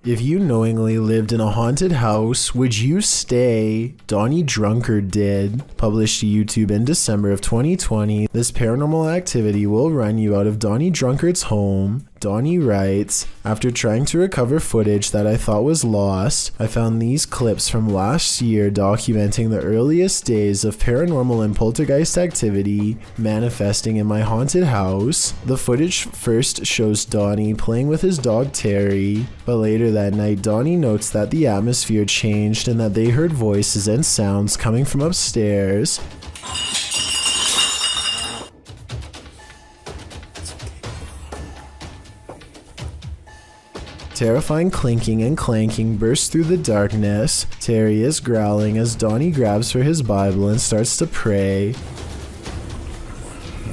If you knowingly lived in a haunted house, would you stay? Donnie Drunkard did. Published to YouTube in December of 2020, this paranormal activity will run you out of Donnie Drunkard's home. Donnie writes, after trying to recover footage that I thought was lost, I found these clips from last year documenting the earliest days of paranormal and poltergeist activity manifesting in my haunted house. The footage first shows Donnie playing with his dog Terry, but later that night Donnie notes that the atmosphere changed and that they heard voices and sounds coming from upstairs. Terrifying clinking and clanking bursts through the darkness. Terry is growling as Donnie grabs for his Bible and starts to pray.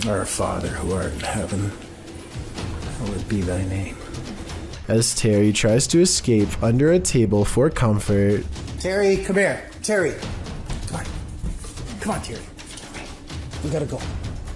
Our Father who art in heaven, hallowed be thy name. As Terry tries to escape under a table for comfort. Terry, come here. Terry. Come on. Come on, Terry. We gotta go.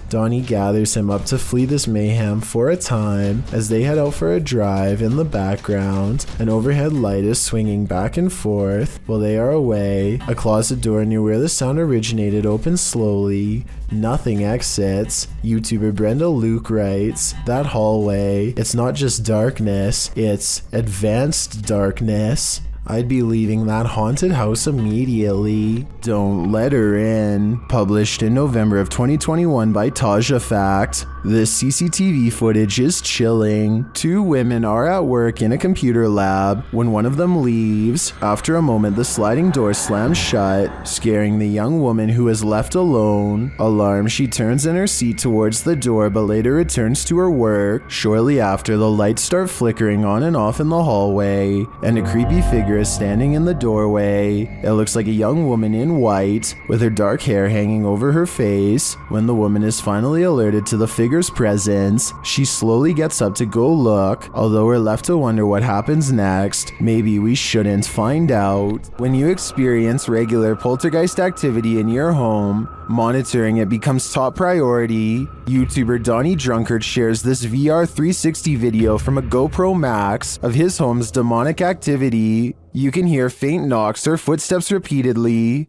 Donnie gathers him up to flee this mayhem for a time as they head out for a drive. In the background, an overhead light is swinging back and forth while they are away. A closet door near where the sound originated opens slowly. Nothing exits. YouTuber Brenda Luke writes, that hallway, it's not just darkness, it's advanced darkness. I'd be leaving that haunted house immediately. Don't Let Her In. Published in November of 2021 by Taja Fact. This CCTV footage is chilling. Two women are at work in a computer lab when one of them leaves. After a moment, the sliding door slams shut, scaring the young woman who is left alone. Alarmed, she turns in her seat towards the door but later returns to her work. Shortly after, the lights start flickering on and off in the hallway, and a creepy figure is standing in the doorway. It looks like a young woman in white with her dark hair hanging over her face. When the woman is finally alerted to the figure's presence, she slowly gets up to go look, although we're left to wonder what happens next. Maybe we shouldn't find out. When you experience regular poltergeist activity in your home, monitoring it becomes top priority. YouTuber Donnie Drunkard shares this VR 360 video from a GoPro Max of his home's demonic activity. You can hear faint knocks or footsteps repeatedly.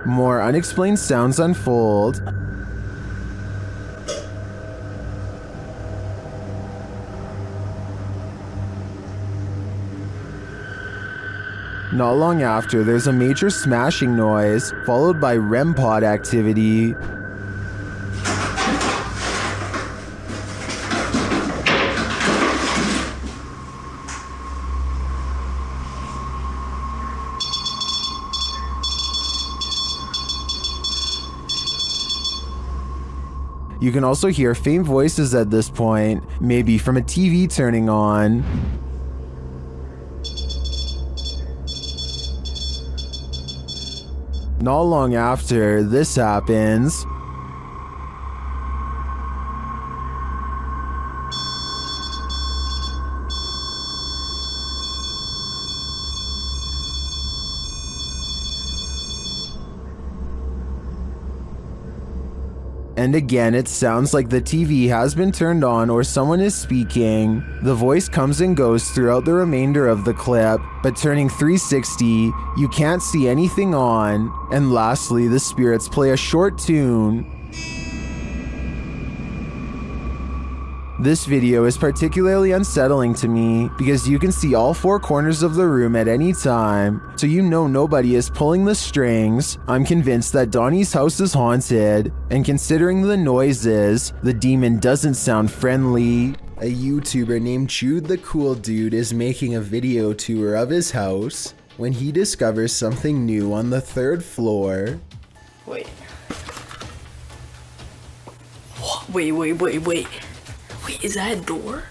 More unexplained sounds unfold. Not long after, there's a major smashing noise, followed by REM pod activity. You can also hear faint voices at this point, maybe from a TV turning on. Not long after, this happens. And again, it sounds like the TV has been turned on or someone is speaking. The voice comes and goes throughout the remainder of the clip, but turning 360, you can't see anything on. And lastly, the spirits play a short tune. This video is particularly unsettling to me because you can see all four corners of the room at any time, so you know nobody is pulling the strings. I'm convinced that Donnie's house is haunted, and considering the noises, the demon doesn't sound friendly. A YouTuber named Jude the Cool Dude is making a video tour of his house when he discovers something new on the 3rd floor. Wait. Wait. Wait, is that a door?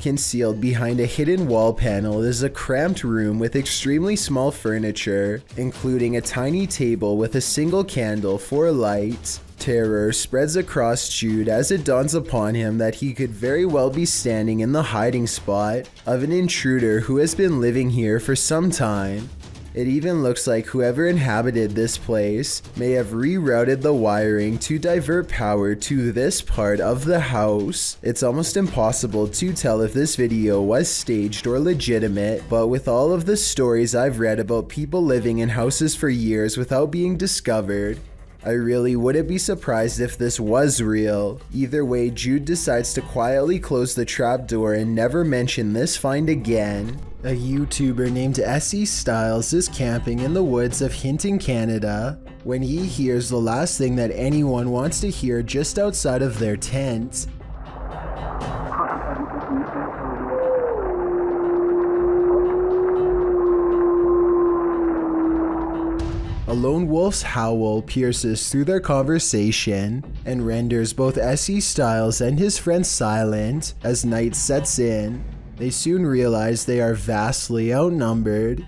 Concealed behind a hidden wall panel is a cramped room with extremely small furniture, including a tiny table with a single candle for light. Terror spreads across Jude as it dawns upon him that he could very well be standing in the hiding spot of an intruder who has been living here for some time. It even looks like whoever inhabited this place may have rerouted the wiring to divert power to this part of the house. It's almost impossible to tell if this video was staged or legitimate, but with all of the stories I've read about people living in houses for years without being discovered, I really wouldn't be surprised if this was real. Either way, Jude decides to quietly close the trapdoor and never mention this find again. A YouTuber named SE Styles is camping in the woods of Hinton, Canada, when he hears the last thing that anyone wants to hear just outside of their tent. A lone wolf's howl pierces through their conversation and renders both SE Styles and his friend silent as night sets in. They soon realize they are vastly outnumbered.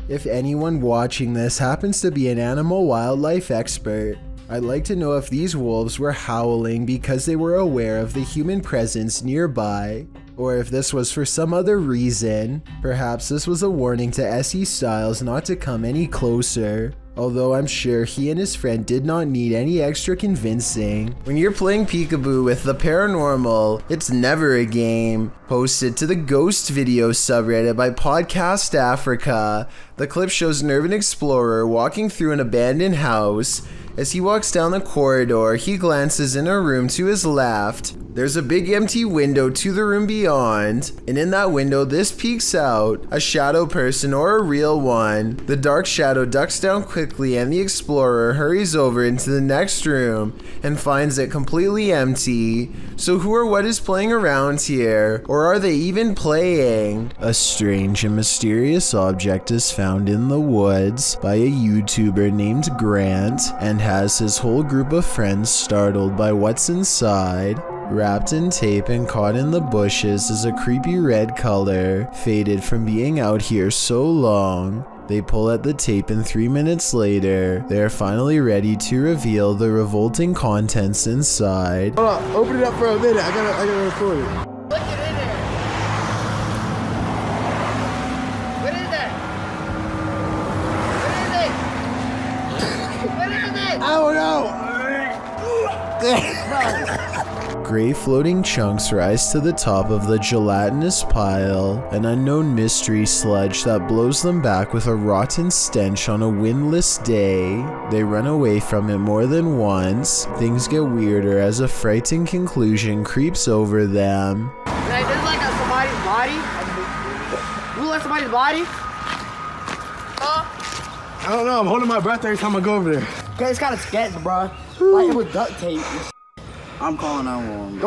If anyone watching this happens to be an animal wildlife expert, I'd like to know if these wolves were howling because they were aware of the human presence nearby, or if this was for some other reason. Perhaps this was a warning to SE Styles not to come any closer, although I'm sure he and his friend did not need any extra convincing. When you're playing peekaboo with the paranormal, it's never a game. Posted to the Ghost Video subreddit by Podcast Africa, the clip shows an urban explorer walking through an abandoned house. As he walks down the corridor, he glances in a room to his left. There's a big empty window to the room beyond, and in that window this peeks out, a shadow person or a real one. The dark shadow ducks down quickly and the explorer hurries over into the next room and finds it completely empty. So who or what is playing around here? Or are they even playing? A strange and mysterious object is found in the woods by a YouTuber named Grant and has his whole group of friends startled by what's inside. Wrapped in tape and caught in the bushes is a creepy red color, faded from being out here so long. They pull at the tape and 3 minutes later, they are finally ready to reveal the revolting contents inside. Hold on, open it up for a minute. I gotta record it. Look it in there. What is that? What is it? I don't know. Gray floating chunks rise to the top of the gelatinous pile, an unknown mystery sludge that blows them back with a rotten stench on a windless day. They run away from it more than once. Things get weirder as a frightening conclusion creeps over them. Hey, this is like somebody's body. You like somebody's body? I don't know. I'm holding my breath every time I go over there. Okay, it's kind of sketch, bro. Like it with duct tape. I'm calling 911.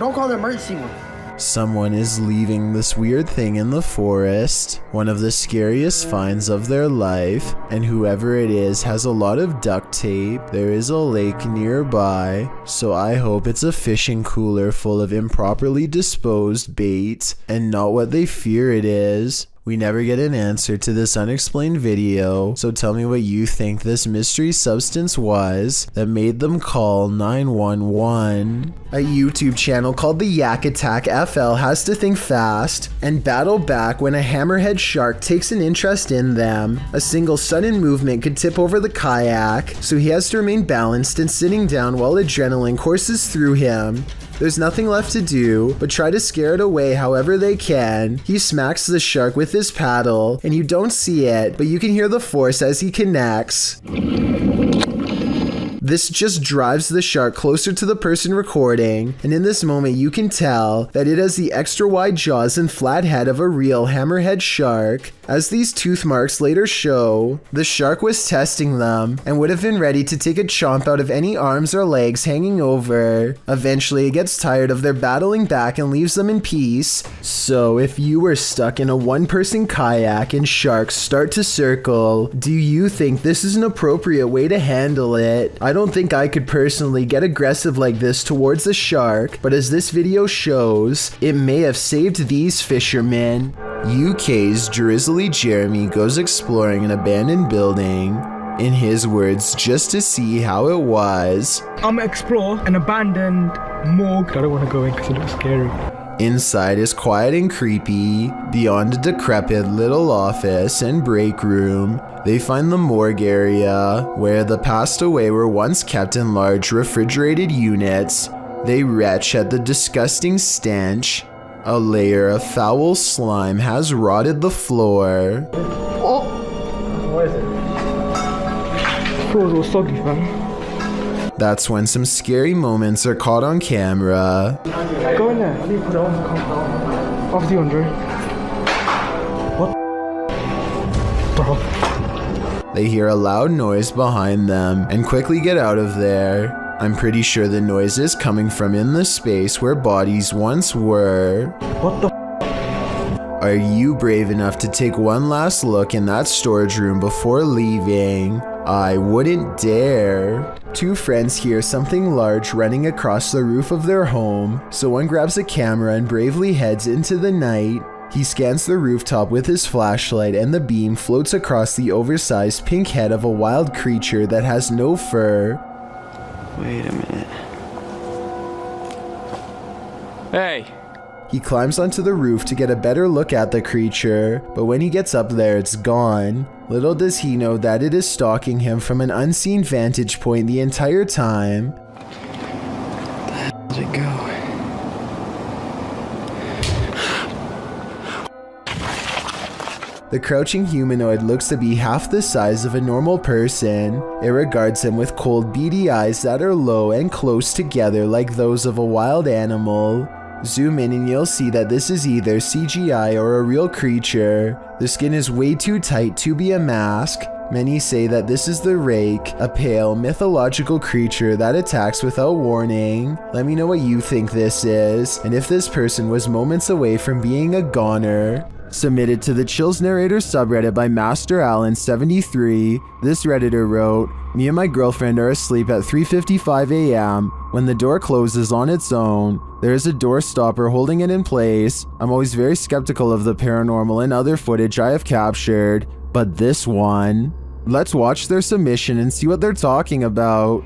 Don't call the emergency one. Someone is leaving this weird thing in the forest, one of the scariest finds of their life, and whoever it is has a lot of duct tape. There is a lake nearby, so I hope it's a fishing cooler full of improperly disposed bait and not what they fear it is. We never get an answer to this unexplained video, so tell me what you think this mystery substance was that made them call 911. A YouTube channel called the Yak Attack FL has to think fast and battle back when a hammerhead shark takes an interest in them. A single sudden movement could tip over the kayak, so he has to remain balanced and sitting down while adrenaline courses through him. There's nothing left to do but try to scare it away however they can. He smacks the shark with his paddle, and you don't see it, but you can hear the force as he connects. This just drives the shark closer to the person recording, and in this moment you can tell that it has the extra wide jaws and flat head of a real hammerhead shark. As these tooth marks later show, the shark was testing them and would have been ready to take a chomp out of any arms or legs hanging over. Eventually it gets tired of their battling back and leaves them in peace. So if you were stuck in a one-person kayak and sharks start to circle, do you think this is an appropriate way to handle it? I don't think I could personally get aggressive like this towards the shark, but as this video shows, it may have saved these fishermen. UK's Drizzly Jeremy goes exploring an abandoned building, in his words, just to see how it was. I'm gonna explore an abandoned morgue. I don't want to go in because it looks scary. Inside is quiet and creepy. Beyond a decrepit little office and break room, they find the morgue area, where the passed away were once kept in large refrigerated units. They retch at the disgusting stench. A layer of foul slime has rotted the floor. What is it? The floor's all soggy, fam. That's when some scary moments are caught on camera. Go in there. I need to put it on. Obviously, Andre. What? Bro. They hear a loud noise behind them and quickly get out of there. I'm pretty sure the noise is coming from in the space where bodies once were. What the? Are you brave enough to take one last look in that storage room before leaving? I wouldn't dare. Two friends hear something large running across the roof of their home, so one grabs a camera and bravely heads into the night. He scans the rooftop with his flashlight and the beam floats across the oversized pink head of a wild creature that has no fur. Wait a minute. Hey. He climbs onto the roof to get a better look at the creature, but when he gets up there, it's gone. Little does he know that it is stalking him from an unseen vantage point the entire time. Where did it go? The crouching humanoid looks to be half the size of a normal person. It regards him with cold, beady eyes that are low and close together like those of a wild animal. Zoom in and you'll see that this is either CGI or a real creature. The skin is way too tight to be a mask. Many say that this is the Rake, a pale, mythological creature that attacks without warning. Let me know what you think this is, and if this person was moments away from being a goner. Submitted to the Chills Narrator subreddit by Master Allen73, this redditor wrote, "Me and my girlfriend are asleep at 3:55 a.m. when the door closes on its own. There is a door stopper holding it in place. I'm always very skeptical of the paranormal and other footage I have captured, but this one." Let's watch their submission and see what they're talking about.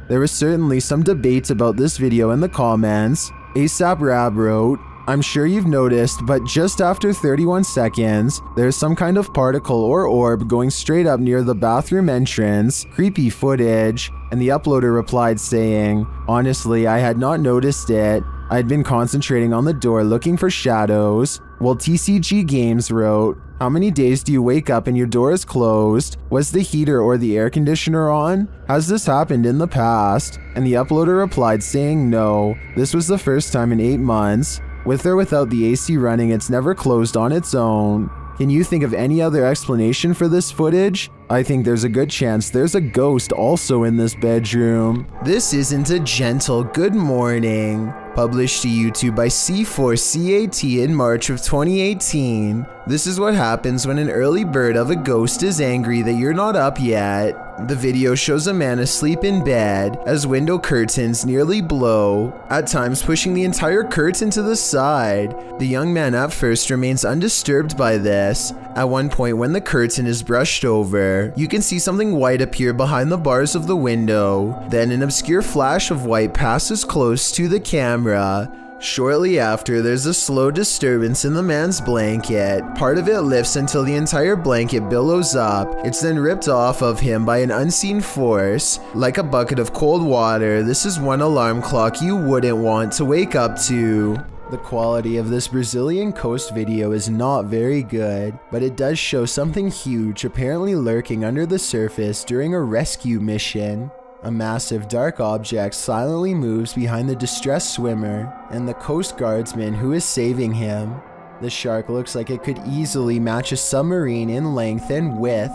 There was certainly some debate about this video in the comments. ASAP Rab wrote, "I'm sure you've noticed, but just after 31 seconds, there's some kind of particle or orb going straight up near the bathroom entrance. Creepy footage." And the uploader replied saying, "Honestly, I had not noticed it. I'd been concentrating on the door looking for shadows." While TCG Games wrote, "How many days do you wake up and your door is closed? Was the heater or the air conditioner on? Has this happened in the past?" And the uploader replied saying no, this was the first time in 8 months. With or without the AC running, it's never closed on its own. Can you think of any other explanation for this footage? I think there's a good chance there's a ghost also in this bedroom. This isn't a gentle good morning. Published to YouTube by C4CAT in March of 2018. This is what happens when an early bird of a ghost is angry that you're not up yet. The video shows a man asleep in bed as window curtains nearly blow, at times pushing the entire curtain to the side. The young man at first remains undisturbed by this. At one point when the curtain is brushed over, you can see something white appear behind the bars of the window. Then an obscure flash of white passes close to the camera. Shortly after, there's a slow disturbance in the man's blanket. Part of it lifts until the entire blanket billows up. It's then ripped off of him by an unseen force. Like a bucket of cold water, this is one alarm clock you wouldn't want to wake up to. The quality of this Brazilian coast video is not very good, but it does show something huge apparently lurking under the surface during a rescue mission. A massive dark object silently moves behind the distressed swimmer and the Coast Guardsman who is saving him. The shark looks like it could easily match a submarine in length and width.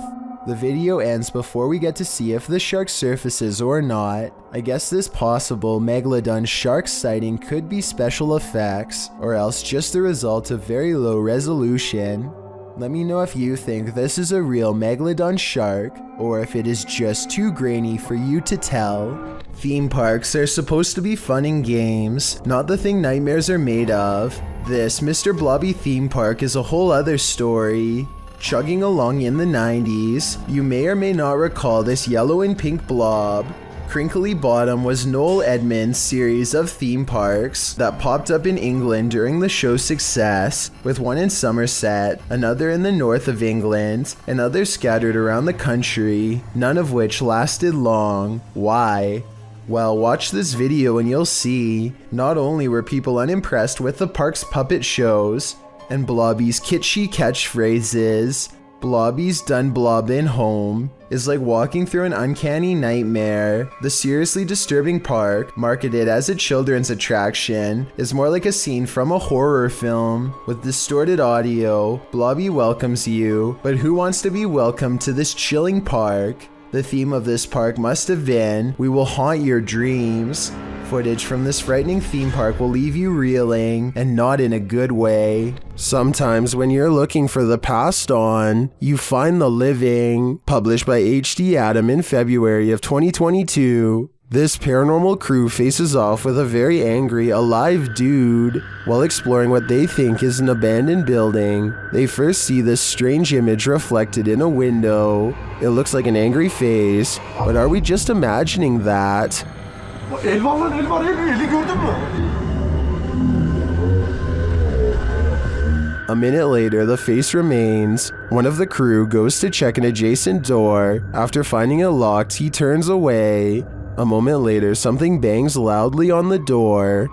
The video ends before we get to see if the shark surfaces or not. I guess this possible Megalodon shark sighting could be special effects, or else just the result of very low resolution. Let me know if you think this is a real Megalodon shark or if it is just too grainy for you to tell. Theme parks are supposed to be fun and games, not the thing nightmares are made of. This Mr. Blobby theme park is a whole other story. Chugging along in the 90s, you may or may not recall this yellow and pink blob. Crinkly Bottom was Noel Edmonds' series of theme parks that popped up in England during the show's success, with one in Somerset, another in the north of England, and others scattered around the country, none of which lasted long. Why? Well, watch this video and you'll see. Not only were people unimpressed with the park's puppet shows and Blobby's kitschy catchphrases, Blobby's done blobbin' home is like walking through an uncanny nightmare. The seriously disturbing park, marketed as a children's attraction, is more like a scene from a horror film. With distorted audio, Blobby welcomes you, but who wants to be welcomed to this chilling park? The theme of this park must have been, "We will haunt your dreams." Footage from this frightening theme park will leave you reeling, and not in a good way. Sometimes when you're looking for the past on, you find the living. Published by HD Adam in February of 2022. This paranormal crew faces off with a very angry, alive dude. While exploring what they think is an abandoned building, they first see this strange image reflected in a window. It looks like an angry face, but are we just imagining that? A minute later, the face remains. One of the crew goes to check an adjacent door. After finding it locked, he turns away. A moment later, something bangs loudly on the door.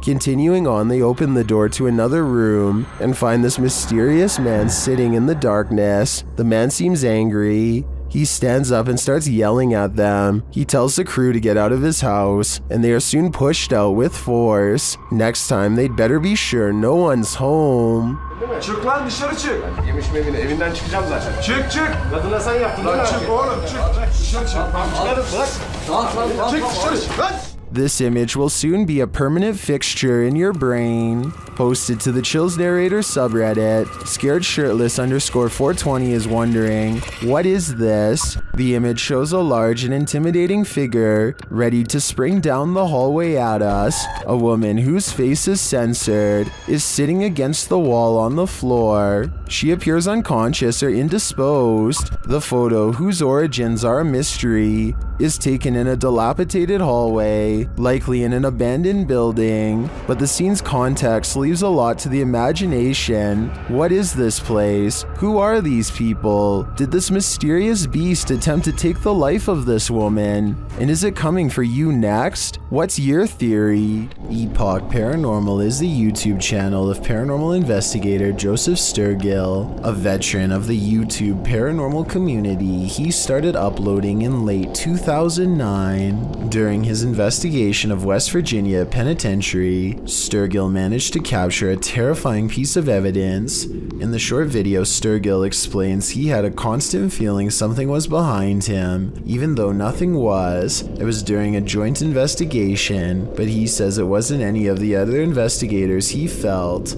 Continuing on, they open the door to another room and find this mysterious man sitting in the darkness. The man seems angry. He stands up and starts yelling at them. He tells the crew to get out of his house, and they are soon pushed out with force. Next time, they'd better be sure no one's home. Çık lan dışarı çık. Yemiş mevine evinden çıkacağım zaten. Çık çık. Kadına sen yaptın lan çık oğlum çık. Dışarı çık. Çıkarım bırak. Çık dışarı çık lan. This image will soon be a permanent fixture in your brain. Posted to the Chills Narrator subreddit, scaredshirtless_420 is wondering, what is this? The image shows a large and intimidating figure ready to spring down the hallway at us. A woman whose face is censored is sitting against the wall on the floor. She appears unconscious or indisposed. The photo, whose origins are a mystery, is taken in a dilapidated hallway, likely in an abandoned building, but the scene's context leaves a lot to the imagination. What is this place? Who are these people? Did this mysterious beast attempt to take the life of this woman? And is it coming for you next? What's your theory? Epoch Paranormal is the YouTube channel of paranormal investigator Joseph Sturgill, a veteran of the YouTube paranormal community. He started uploading in late 2009. During his investigation of West Virginia Penitentiary, Sturgill managed to capture a terrifying piece of evidence. In the short video, Sturgill explains he had a constant feeling something was behind him, even though nothing was. It was during a joint investigation, but he says it wasn't any of the other investigators he felt.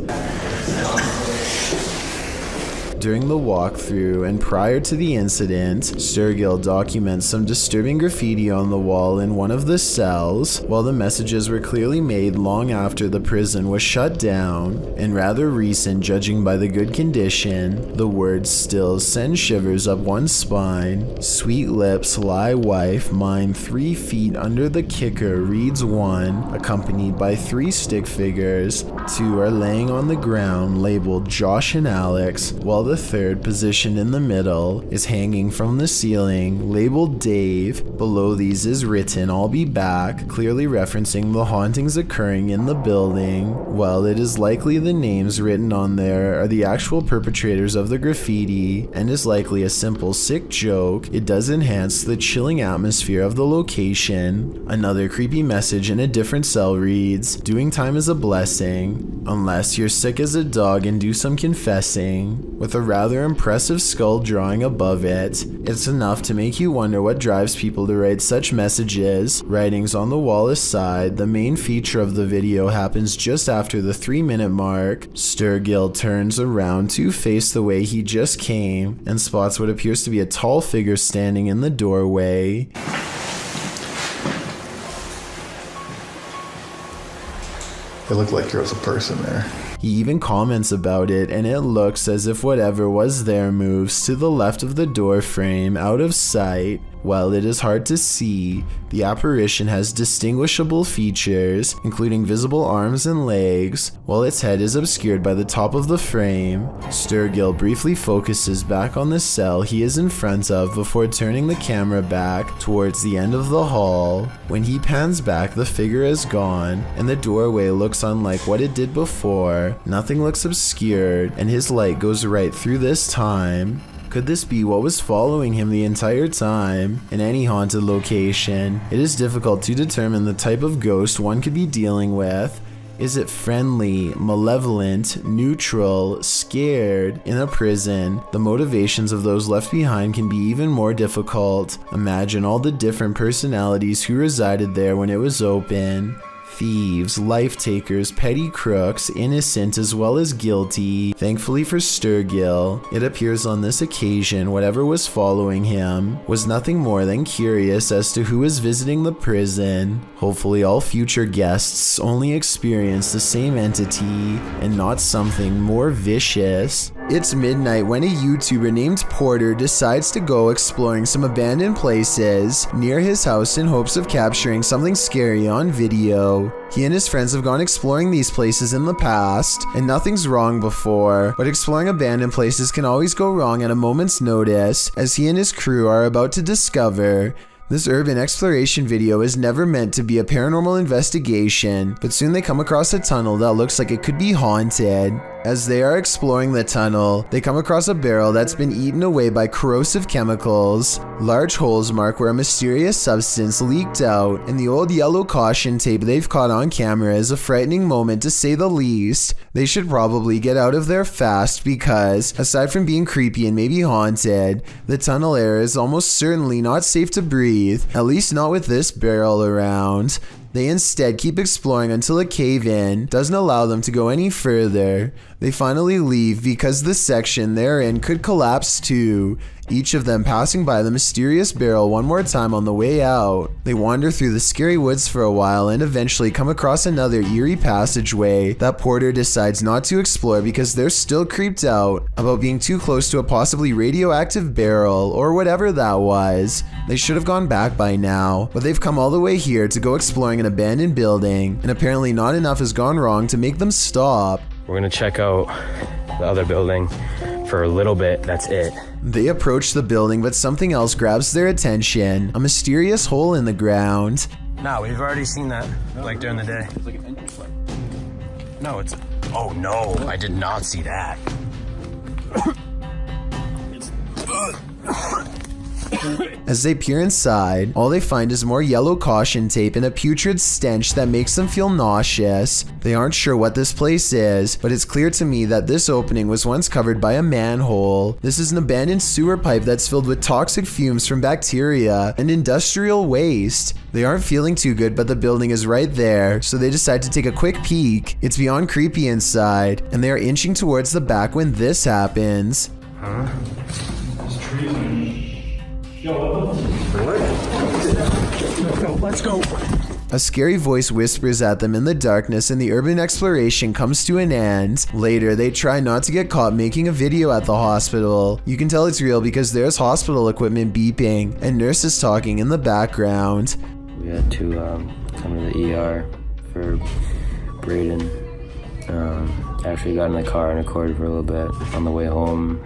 During the walkthrough and prior to the incident, Sturgill documents some disturbing graffiti on the wall in one of the cells. While the messages were clearly made long after the prison was shut down, and rather recent judging by the good condition, the words still send shivers up one's spine. Sweet lips lie wife, mine 3 feet under the kicker reads 1, accompanied by 3 stick figures. 2 are laying on the ground labeled Josh and Alex, while the third, positioned in the middle, is hanging from the ceiling, labeled Dave. Below these is written, "I'll be back," clearly referencing the hauntings occurring in the building. While it is likely the names written on there are the actual perpetrators of the graffiti, and is likely a simple sick joke, it does enhance the chilling atmosphere of the location. Another creepy message in a different cell reads, "Doing time is a blessing, unless you're sick as a dog and do some confessing," with a rather impressive skull drawing above it. It's enough to make you wonder what drives people to write such messages. Writings on the wall aside, the main feature of the video happens just after the 3-minute mark. Sturgill turns around to face the way he just came and spots what appears to be a tall figure standing in the doorway. It looked like there was a person there. He even comments about it, and it looks as if whatever was there moves to the left of the door frame, out of sight. While it is hard to see, the apparition has distinguishable features, including visible arms and legs, while its head is obscured by the top of the frame. Sturgill briefly focuses back on the cell he is in front of before turning the camera back towards the end of the hall. When he pans back, the figure is gone, and the doorway looks unlike what it did before. Nothing looks obscured, and his light goes right through this time. Could this be what was following him the entire time? In any haunted location, it is difficult to determine the type of ghost one could be dealing with. Is it friendly, malevolent, neutral, scared? In a prison, the motivations of those left behind can be even more difficult. Imagine all the different personalities who resided there when it was open. Thieves, life takers, petty crooks, innocent as well as guilty. Thankfully for Sturgill, it appears on this occasion whatever was following him was nothing more than curious as to who is visiting the prison. Hopefully all future guests only experience the same entity and not something more vicious. It's midnight when a YouTuber named Porter decides to go exploring some abandoned places near his house in hopes of capturing something scary on video. He and his friends have gone exploring these places in the past, and nothing's wrong before, but exploring abandoned places can always go wrong at a moment's notice, as he and his crew are about to discover. This urban exploration video is never meant to be a paranormal investigation, but soon they come across a tunnel that looks like it could be haunted. As they are exploring the tunnel, they come across a barrel that's been eaten away by corrosive chemicals. Large holes mark where a mysterious substance leaked out, and the old yellow caution tape they've caught on camera is a frightening moment to say the least. They should probably get out of there fast because, aside from being creepy and maybe haunted, the tunnel air is almost certainly not safe to breathe, at least not with this barrel around. They instead keep exploring until a cave-in doesn't allow them to go any further. They finally leave because the section they're in could collapse too, each of them passing by the mysterious barrel one more time on the way out. They wander through the scary woods for a while and eventually come across another eerie passageway that Porter decides not to explore because they're still creeped out about being too close to a possibly radioactive barrel or whatever that was. They should have gone back by now, but they've come all the way here to go exploring an abandoned building, and apparently not enough has gone wrong to make them stop. We're gonna check out the other building for a little bit, that's it. They approach the building, but something else grabs their attention, a mysterious hole in the ground. No, we've already seen that, like during the day. It's like an entrance light. No, it's, oh no, I did not see that. As they peer inside, all they find is more yellow caution tape and a putrid stench that makes them feel nauseous. They aren't sure what this place is, but it's clear to me that this opening was once covered by a manhole. This is an abandoned sewer pipe that's filled with toxic fumes from bacteria and industrial waste. They aren't feeling too good, but the building is right there, so they decide to take a quick peek. It's beyond creepy inside, and they are inching towards the back when this happens. Huh? There's trees. Let's go. A scary voice whispers at them in the darkness and the urban exploration comes to an end. Later, they try not to get caught making a video at the hospital. You can tell it's real because there's hospital equipment beeping and nurses talking in the background. We had to come to the ER for Braden. After we got in the car and recorded for a little bit on the way home.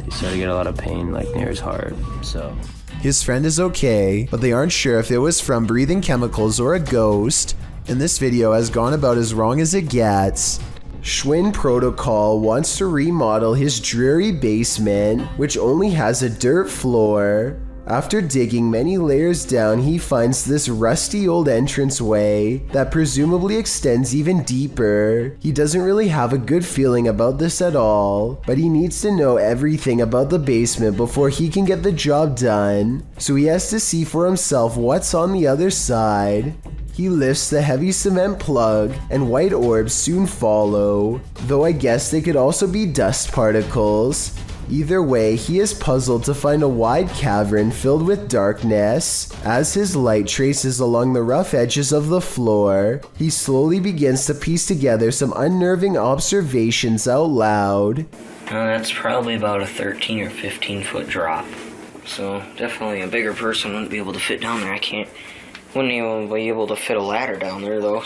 He started to get a lot of pain like near his heart, so. His friend is okay, but they aren't sure if it was from breathing chemicals or a ghost, and this video has gone about as wrong as it gets. Schwinn Protocol wants to remodel his dreary basement, which only has a dirt floor. After digging many layers down, he finds this rusty old entranceway that presumably extends even deeper. He doesn't really have a good feeling about this at all, but he needs to know everything about the basement before he can get the job done, so he has to see for himself what's on the other side. He lifts the heavy cement plug, and white orbs soon follow, though I guess they could also be dust particles. Either way, he is puzzled to find a wide cavern filled with darkness. As his light traces along the rough edges of the floor, he slowly begins to piece together some unnerving observations out loud. That's probably about a 13 or 15 foot drop. So definitely a bigger person wouldn't be able to fit down there. Wouldn't even be able to fit a ladder down there though,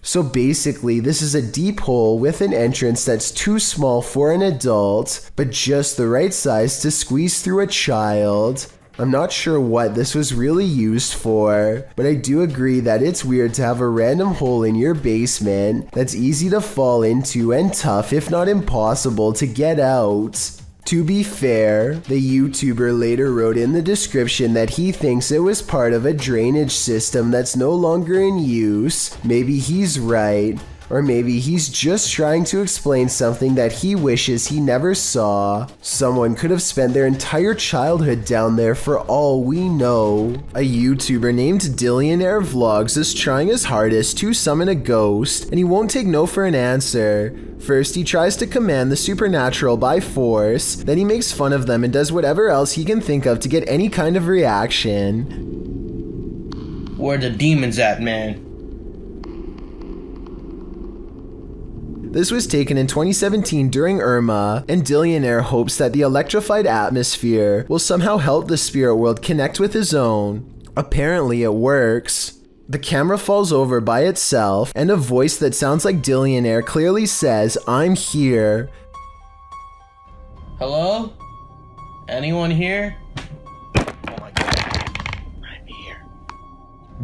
So basically, this is a deep hole with an entrance that's too small for an adult, but just the right size to squeeze through a child. I'm not sure what this was really used for, but I do agree that it's weird to have a random hole in your basement that's easy to fall into and tough, if not impossible, to get out. To be fair, the YouTuber later wrote in the description that he thinks it was part of a drainage system that's no longer in use. Maybe he's right, or maybe he's just trying to explain something that he wishes he never saw. Someone could have spent their entire childhood down there for all we know. A YouTuber named Dillionaire Vlogs is trying his hardest to summon a ghost, and he won't take no for an answer. First, he tries to command the supernatural by force, then he makes fun of them and does whatever else he can think of to get any kind of reaction. Where the demons at, man? This was taken in 2017 during Irma, and Dillionaire hopes that the electrified atmosphere will somehow help the spirit world connect with his own. Apparently it works. The camera falls over by itself, and a voice that sounds like Dillionaire clearly says, "I'm here." Hello? Anyone here?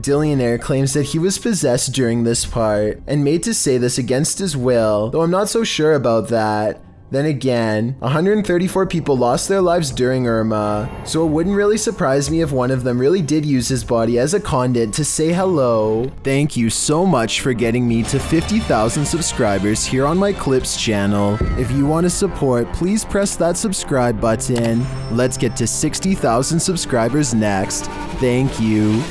Dillionaire claims that he was possessed during this part, and made to say this against his will, though I'm not so sure about that. Then again, 134 people lost their lives during Irma, so it wouldn't really surprise me if one of them really did use his body as a conduit to say hello. Thank you so much for getting me to 50,000 subscribers here on my Clips channel. If you want to support, please press that subscribe button. Let's get to 60,000 subscribers next. Thank you.